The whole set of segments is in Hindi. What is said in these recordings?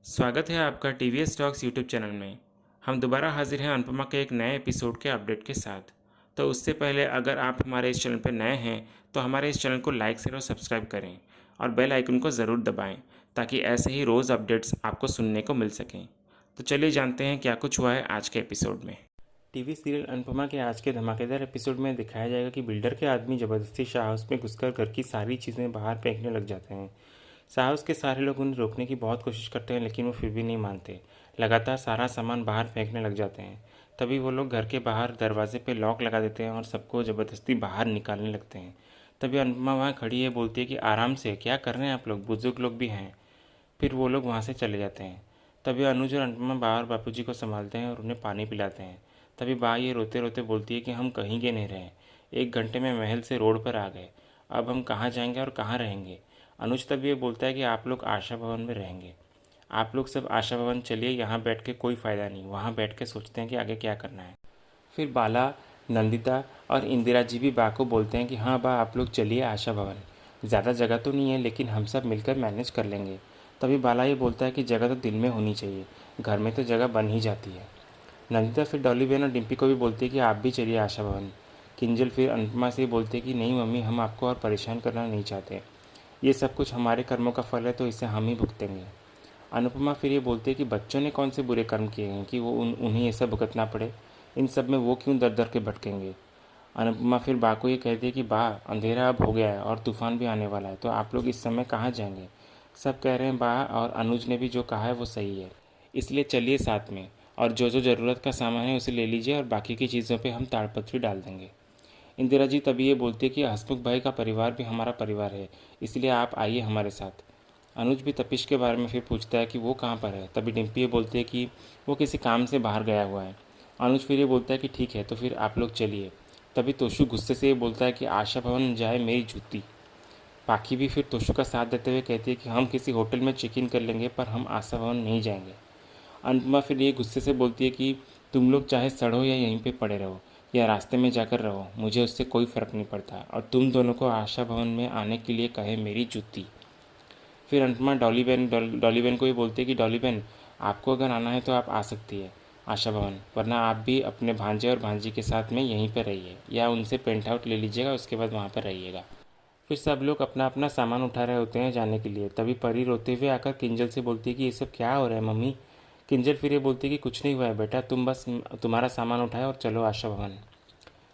स्वागत है आपका टीवीएस टॉक्स यूट्यूब चैनल में। हम दोबारा हाजिर हैं अनुपमा के एक नए एपिसोड के अपडेट के साथ। तो उससे पहले अगर आप हमारे इस चैनल पर नए हैं तो हमारे इस चैनल को लाइक शेयर और सब्सक्राइब करें और बेल आइकन को ज़रूर दबाएं ताकि ऐसे ही रोज़ अपडेट्स आपको सुनने को मिल सकें। तो चलिए जानते हैं क्या कुछ हुआ है आज के एपिसोड में। टीवी सीरियल अनुपमा के आज के धमाकेदार एपिसोड में दिखाया जाएगा कि बिल्डर के आदमी ज़बरदस्ती शाह हाउस में घुसकर घर की सारी चीज़ें बाहर फेंकने लग जाते हैं। शाह हाउस के सारे लोग उन्हें रोकने की बहुत कोशिश करते हैं लेकिन वो फिर भी नहीं मानते। लगातार सारा सामान बाहर फेंकने लग जाते हैं। तभी वो लोग घर के बाहर दरवाजे पे लॉक लगा देते हैं और सबको ज़बरदस्ती बाहर निकालने लगते हैं। तभी अनुपमा वहाँ खड़ी है, बोलती है कि आराम से, क्या कर रहे हैं आप लोग, बुजुर्ग लोग भी हैं। फिर वो लोग वहाँ से चले जाते हैं। तभी अनुज और अनुपमा बा और बापूजी को संभालते हैं और उन्हें पानी पिलाते हैं। तभी बा ये रोते रोते बोलती है कि हम कहीं के नहीं रहे, 1 घंटे में महल से रोड पर आ गए, अब हम कहाँ जाएंगे और कहाँ रहेंगे। अनुज तभी ये बोलता है कि आप लोग आशा भवन में रहेंगे। आप लोग सब आशा भवन चलिए, यहाँ बैठ के कोई फ़ायदा नहीं, वहाँ बैठ के सोचते हैं कि आगे क्या करना है। फिर बाला, नंदिता और इंदिरा जी भी बा को बोलते हैं कि हाँ बा, आप लोग चलिए आशा भवन, ज़्यादा जगह तो नहीं है लेकिन हम सब मिलकर मैनेज कर लेंगे। तभी बाला ये बोलता है कि जगह तो दिल में होनी चाहिए, घर में तो जगह बन ही जाती है। नंदिता फिर डॉली बहन और डिम्पी को भी बोलती है कि आप भी चलिए आशा भवन। किंजल फिर अनुपमा से बोलते हैं कि नहीं मम्मी, हम आपको और परेशान करना नहीं चाहते, ये सब कुछ हमारे कर्मों का फल है तो इसे हम ही भुगतेंगे। अनुपमा फिर ये बोलती है कि बच्चों ने कौन से बुरे कर्म किए हैं कि वो उन्हें ये सब भुगतना पड़े, इन सब में वो क्यों दर दर के भटकेंगे। अनुपमा फिर बा को ये कहती है कि बा, अंधेरा अब हो गया है और तूफान भी आने वाला है, तो आप लोग इस समय कहाँ जाएंगे। सब कह रहे हैं बा, और अनुज ने भी जो कहा है वो सही है, इसलिए चलिए साथ में, और जो जो ज़रूरत का सामान है उसे ले लीजिए और बाकी की चीज़ों पे हम ताड़पत्री डाल देंगे। इंदिरा जी तभी ये बोलती है कि हसमुख भाई का परिवार भी हमारा परिवार है, इसलिए आप आइए हमारे साथ। अनुज भी तपिश के बारे में फिर पूछता है कि वो कहाँ पर है। तभी डिम्पी ये बोलती है कि वो किसी काम से बाहर गया हुआ है। अनुज फिर ये बोलता है कि ठीक है तो फिर आप लोग चलिए। तभी तोशु गुस्से से ये बोलता है कि आशा भवन जाए मेरी जूती। पाखी भी फिर तोशु का साथ देते हुए कहती है कि हम किसी होटल में चेक इन कर लेंगे पर हम आशा भवन नहीं जाएंगे। अनुपमा फिर ये गुस्से से बोलती है कि तुम लोग चाहे सड़ो या यहीं पे पड़े रहो या रास्ते में जाकर रहो, मुझे उससे कोई फ़र्क नहीं पड़ता, और तुम दोनों को आशा भवन में आने के लिए कहे मेरी जूती। फिर अनुपमा डॉली बहन को ये बोलती है कि डॉली बहन, आपको अगर आना है तो आप आ सकती है आशा भवन, वरना आप भी अपने भांजे और भांजी के साथ में यहीं पर रहिए या उनसे पेंट आउट ले लीजिएगा, उसके बाद वहाँ पर रहिएगा। फिर सब लोग अपना अपना सामान उठा रहे होते हैं जाने के लिए। तभी परी रोते हुए आकर किंजल से बोलती है कि ये सब क्या हो रहा है मम्मी। किंजल फिर ये बोलती है कि कुछ नहीं हुआ है बेटा, तुम बस तुम्हारा सामान उठाए और चलो आशा भवन।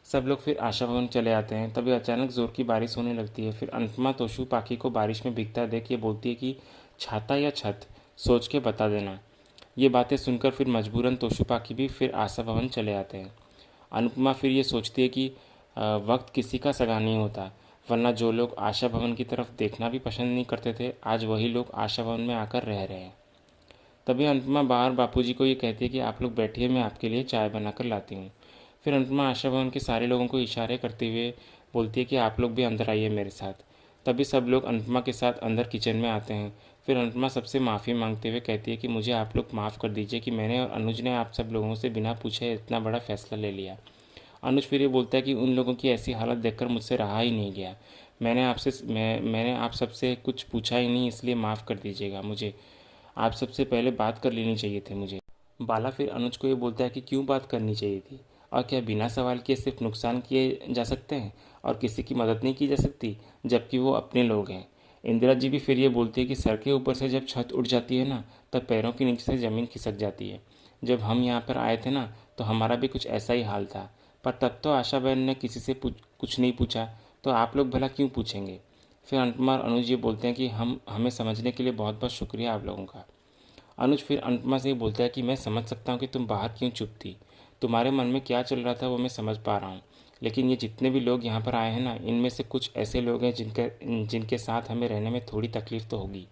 सब लोग फिर आशा भवन चले आते हैं। तभी अचानक ज़ोर की बारिश होने लगती है। फिर अनुपमा तोशु पाखी को बारिश में भीगता देख ये बोलती है कि छाता या छत, सोच के बता देना। ये बातें सुनकर फिर मजबूरन तोशु पाखी भी फिर आशा भवन चले आते हैं। अनुपमा फिर ये सोचती है कि वक्त किसी का सगा नहीं होता, वरना जो लोग आशा भवन की तरफ देखना भी पसंद नहीं करते थे, आज वही लोग आशा भवन में आकर रह रहे हैं। तभी अनुपमा बाहर बापूजी को ये कहती है कि आप लोग बैठिए, मैं आपके लिए चाय बनाकर लाती हूँ। फिर अनुपमा आशा भवन के सारे लोगों को इशारे करते हुए बोलती है कि आप लोग भी अंदर आइए मेरे साथ। तभी सब लोग अनुपमा के साथ अंदर किचन में आते हैं। फिर अनुपमा सबसे माफ़ी मांगते हुए कहती है कि मुझे आप लोग माफ़ कर दीजिए कि मैंने और अनुज ने आप सब लोगों से बिना पूछे इतना बड़ा फैसला ले लिया। अनुज फिर ये बोलता है कि उन लोगों की ऐसी हालत देखकर मुझसे रहा ही नहीं गया। मैंने आप सबसे कुछ पूछा ही नहीं, इसलिए माफ़ कर दीजिएगा, मुझे आप सबसे पहले बात कर लेनी चाहिए थी मुझे। बाला फिर अनुज को ये बोलता है कि क्यों बात करनी चाहिए थी, और क्या बिना सवाल किए सिर्फ नुकसान किए जा सकते हैं और किसी की मदद नहीं की जा सकती, जबकि वो अपने लोग हैं। इंदिरा जी भी फिर ये बोलती है कि सर के ऊपर से जब छत उड़ जाती है ना, तब पैरों के नीचे से ज़मीन खिसक जाती है। जब हम यहाँ पर आए थे ना तो हमारा भी कुछ ऐसा ही हाल था, पर तब तो आशा बहन ने किसी से कुछ नहीं पूछा, तो आप लोग भला क्यों पूछेंगे। फिर अनुपमा और अनुज ये बोलते हैं कि हमें समझने के लिए बहुत बहुत शुक्रिया आप लोगों का। अनुज फिर अनुपमा से ये बोलता है कि मैं समझ सकता हूँ कि तुम बाहर क्यों चुप थी, तुम्हारे मन में क्या चल रहा था वो मैं समझ पा रहा हूँ, लेकिन ये जितने भी लोग यहाँ पर आए हैं ना, इनमें से कुछ ऐसे लोग हैं जिनके साथ हमें रहने में थोड़ी तकलीफ़ तो होगी।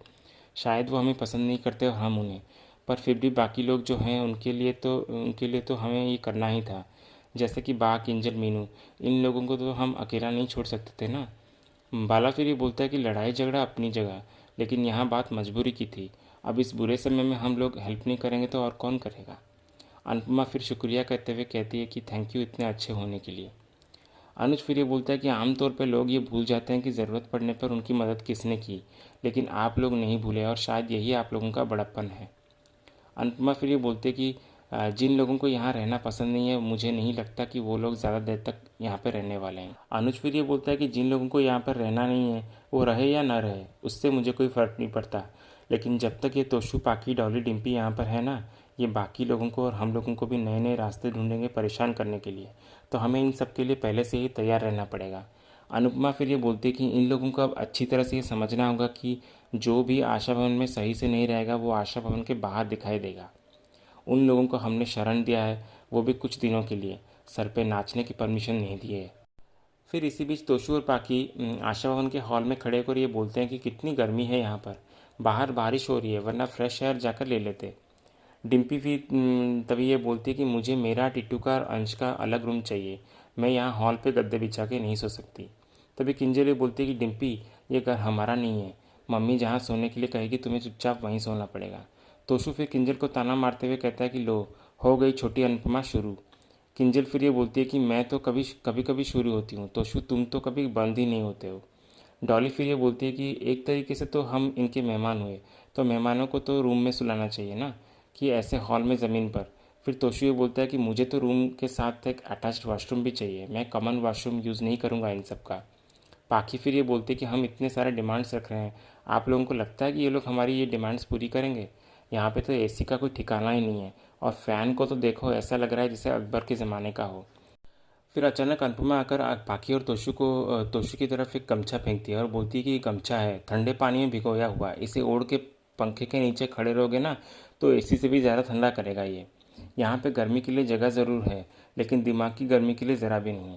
शायद वो हमें पसंद नहीं करते और हम उन्हें, पर फिर भी बाकी लोग जो हैं उनके लिए तो हमें ये करना ही था। जैसे कि बा, किंजल, मीनू, इन लोगों को तो हम अकेला नहीं छोड़ सकते थे ना। बाला फिर ये बोलता है कि लड़ाई झगड़ा अपनी जगह, लेकिन यहाँ बात मजबूरी की थी। अब इस बुरे समय में हम लोग हेल्प नहीं करेंगे तो और कौन करेगा। अनुपमा फिर शुक्रिया कहते हुए कहती है कि थैंक यू इतने अच्छे होने के लिए। अनुज फिर ये बोलता है कि आमतौर पर लोग ये भूल जाते हैं कि ज़रूरत पड़ने पर उनकी मदद किसने की, लेकिन आप लोग नहीं भूले और शायद यही आप लोगों का बड़प्पन है। अनुपमा फिर ये बोलते कि जिन लोगों को यहाँ रहना पसंद नहीं है मुझे नहीं लगता कि वो लोग ज़्यादा देर तक यहाँ पर रहने वाले हैं। अनुज फिर ये बोलता है कि जिन लोगों को यहाँ पर रहना नहीं है वो रहे या ना रहे उससे मुझे कोई फ़र्क नहीं पड़ता, लेकिन जब तक ये तोशु, पाकी, डॉली, डिम्पी यहाँ पर है ना, ये बाकी लोगों को और हम लोगों को भी नए नए रास्ते ढूंढेंगे परेशान करने के लिए, तो हमें इन सब के लिए पहले से ही तैयार रहना पड़ेगा। अनुपमा फिर ये बोलती है कि इन लोगों को अब अच्छी तरह से ये समझना होगा कि जो भी आशा भवन में सही से नहीं रहेगा वो आशा भवन के बाहर दिखाई देगा। उन लोगों को हमने शरण दिया है, वो भी कुछ दिनों के लिए, सर पे नाचने की परमिशन नहीं दी है। फिर इसी बीच तोशु और पाकी आशा भवन के हॉल में खड़े होकर ये बोलते हैं कि कितनी गर्मी है यहाँ पर, बाहर बारिश हो रही है वरना फ्रेश एयर जाकर ले लेते। डिम्पी भी तभी ये बोलती है कि मुझे मेरा, टिट्टू का और अंश का अलग रूम चाहिए, मैं यहाँ हॉल पे गद्दे बिछा के नहीं सो सकती। तभी किंजल ये बोलती है कि डिम्पी, ये घर हमारा नहीं है, मम्मी जहाँ सोने के लिए कहेगी तुम्हें चुपचाप वहीं सोना पड़ेगा। तोशु फिर किंजल को ताना मारते हुए कहता है कि लो, हो गई छोटी अनुपमा शुरू। किंजल फिर ये बोलती है कि मैं तो कभी कभी कभी शुरू होती हूँ, तोशु तुम तो कभी बंद ही नहीं होते हो। डॉली फिर ये बोलती है कि एक तरीके से तो हम इनके मेहमान हुए, तो मेहमानों को तो रूम में सुलाना चाहिए ना, कि ऐसे हॉल में ज़मीन पर। फिर तोशु ये बोलता है कि मुझे तो रूम के साथ एक अटैच्ड वॉशरूम भी चाहिए, मैं कॉमन वॉशरूम यूज़ नहीं करूँगा इन सब का। पाखी फिर ये बोलते कि हम इतने सारे डिमांड्स रख रहे हैं, आप लोगों को लगता है कि ये लोग हमारी ये डिमांड्स पूरी करेंगे? यहाँ पे तो एसी का कोई ठिकाना ही नहीं है, और फ़ैन को तो देखो ऐसा लग रहा है जैसे अकबर के ज़माने का हो। फिर अचानक अनुपमा आकर पाखी और तोशु की तरफ एक गमछा फेंकती है और बोलती है कि ये गमछा है, ठंडे पानी में भिगोया हुआ, इसे ओढ़ के पंखे के नीचे खड़े रहोगे ना तो एसी से भी ज़्यादा ठंडा करेगा ये। यहाँ पे गर्मी के लिए जगह ज़रूर है, लेकिन दिमाग की गर्मी के लिए ज़रा भी नहीं।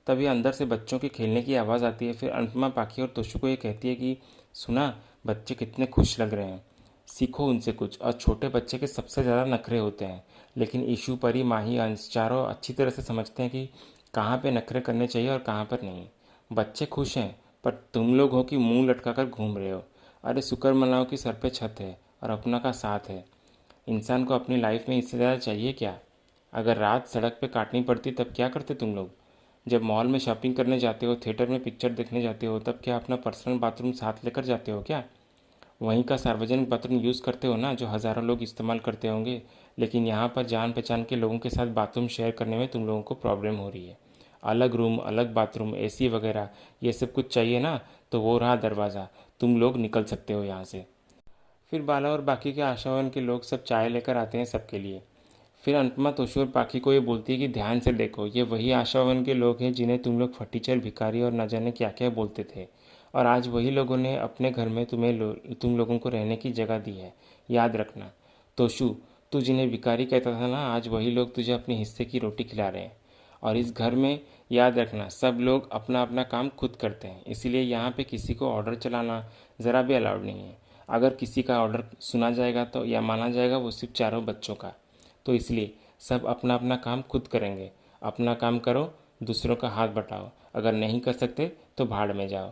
तभी अंदर से बच्चों के खेलने की आवाज़ आती है। फिर अनुपमा पाखी और तोशु को ये कहती है कि सुना, बच्चे कितने खुश लग रहे हैं, सीखो उनसे कुछ। और छोटे बच्चे के सबसे ज़्यादा नखरे होते हैं, लेकिन ईशू, परी, माही, अंश चारों अच्छी तरह से समझते हैं कि कहाँ पे नखरे करने चाहिए और कहाँ पर नहीं। बच्चे खुश हैं, पर तुम लोग हो कि मुंह लटका कर घूम रहे हो। अरे शुक्र मनाओ कि सर पे छत है और अपना का साथ है। इंसान को अपनी लाइफ में इससे ज़्यादा चाहिए क्या? अगर रात सड़क पे काटनी पड़ती तब क्या करते तुम लोग? जब मॉल में शॉपिंग करने जाते हो, थिएटर में पिक्चर देखने जाते हो, तब क्या अपना पर्सनल बाथरूम साथ लेकर जाते हो क्या? वहीं का सार्वजनिक बाथरूम यूज़ करते हो ना, जो हज़ारों लोग इस्तेमाल करते होंगे। लेकिन यहाँ पर जान पहचान के लोगों के साथ बाथरूम शेयर करने में तुम लोगों को प्रॉब्लम हो रही है। अलग रूम, अलग बाथरूम, एसी वगैरह ये सब कुछ चाहिए ना, तो वो रहा दरवाज़ा, तुम लोग निकल सकते हो यहाँ से। फिर बाला और बाकी के आशावान के लोग सब चाय लेकर आते हैं सबके लिए। फिर अनुपमा तोशु और पाखी को ये बोलती है कि ध्यान से देखो, ये वही आशावान के लोग हैं जिन्हें तुम लोग फटीचर, भिखारी और न जाने क्या क्या बोलते थे, और आज वही लोगों ने अपने घर में तुम लोगों को रहने की जगह दी है, याद रखना। तोशु, तू जिन्हें भिखारी कहता था ना, आज वही लोग तुझे अपने हिस्से की रोटी खिला रहे हैं। और इस घर में याद रखना, सब लोग अपना अपना काम खुद करते हैं, इसीलिए यहाँ पे किसी को ऑर्डर चलाना ज़रा भी अलाउड नहीं है। अगर किसी का ऑर्डर सुना जाएगा तो या माना जाएगा वो सिर्फ चारों बच्चों का। तो इसलिए सब अपना अपना काम खुद करेंगे। अपना काम करो, दूसरों का हाथ बटाओ, अगर नहीं कर सकते तो भाड़ में जाओ।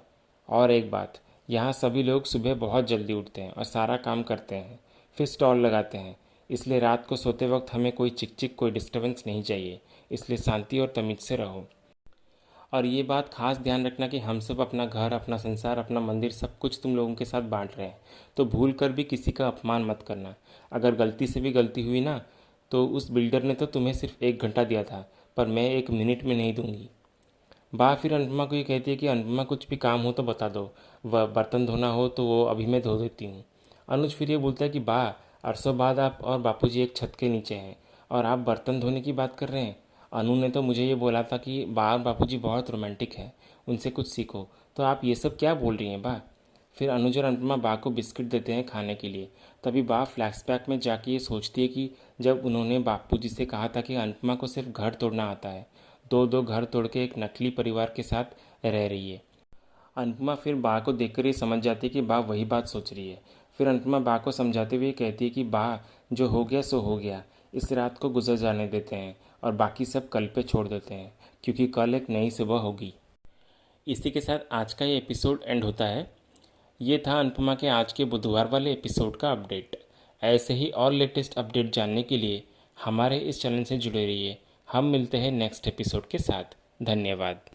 और एक बात, यहाँ सभी लोग सुबह बहुत जल्दी उठते हैं और सारा काम करते हैं, फिर स्टॉल लगाते हैं, इसलिए रात को सोते वक्त हमें कोई चिक चिक, कोई डिस्टर्बेंस नहीं चाहिए, इसलिए शांति और तमीज़ से रहो। और ये बात खास ध्यान रखना कि हम सब अपना घर, अपना संसार, अपना मंदिर सब कुछ तुम लोगों के साथ बांट रहे हैं, तो भूल कर भी किसी का अपमान मत करना। अगर गलती से भी गलती हुई ना, तो उस बिल्डर ने तो तुम्हें सिर्फ 1 घंटा दिया था, पर मैं 1 मिनट में नहीं दूंगी। बा फिर अनुपमा को ये कहती है कि अनुपमा कुछ भी काम हो तो बता दो, वह बर्तन धोना हो तो वो अभी मैं धो देती हूँ। अनुज फिर ये बोलता है कि बा, अरसों बाद आप और बापूजी एक छत के नीचे हैं और आप बर्तन धोने की बात कर रहे हैं। अनु ने तो मुझे ये बोला था कि बा और बापूजी बहुत रोमांटिक हैं, उनसे कुछ सीखो, तो आप ये सब क्या बोल रही हैं बा? फिर अनुज और अनुपमा बा को बिस्किट देते हैं खाने के लिए। तभी बा फ्लैशबैक में जाके ये सोचती है कि जब उन्होंने बापूजी से कहा था कि अनुपमा को सिर्फ घर तोड़ना आता है, दो दो घर तोड़ के एक नकली परिवार के साथ रह रही है। अनुपमा फिर बा को देखकर ये समझ जाती है कि बा वही बात सोच रही है। फिर अनुपमा बा को समझाते हुए कहती है कि बा, जो हो गया सो हो गया, इस रात को गुजर जाने देते हैं और बाकी सब कल पे छोड़ देते हैं, क्योंकि कल एक नई सुबह होगी। इसी के साथ आज का ये एपिसोड एंड होता है। ये था अनुपमा के आज के बुधवार वाले एपिसोड का अपडेट। ऐसे ही और लेटेस्ट अपडेट जानने के लिए हमारे इस चैनल से जुड़े रहिए। हम मिलते हैं नेक्स्ट एपिसोड के साथ। धन्यवाद।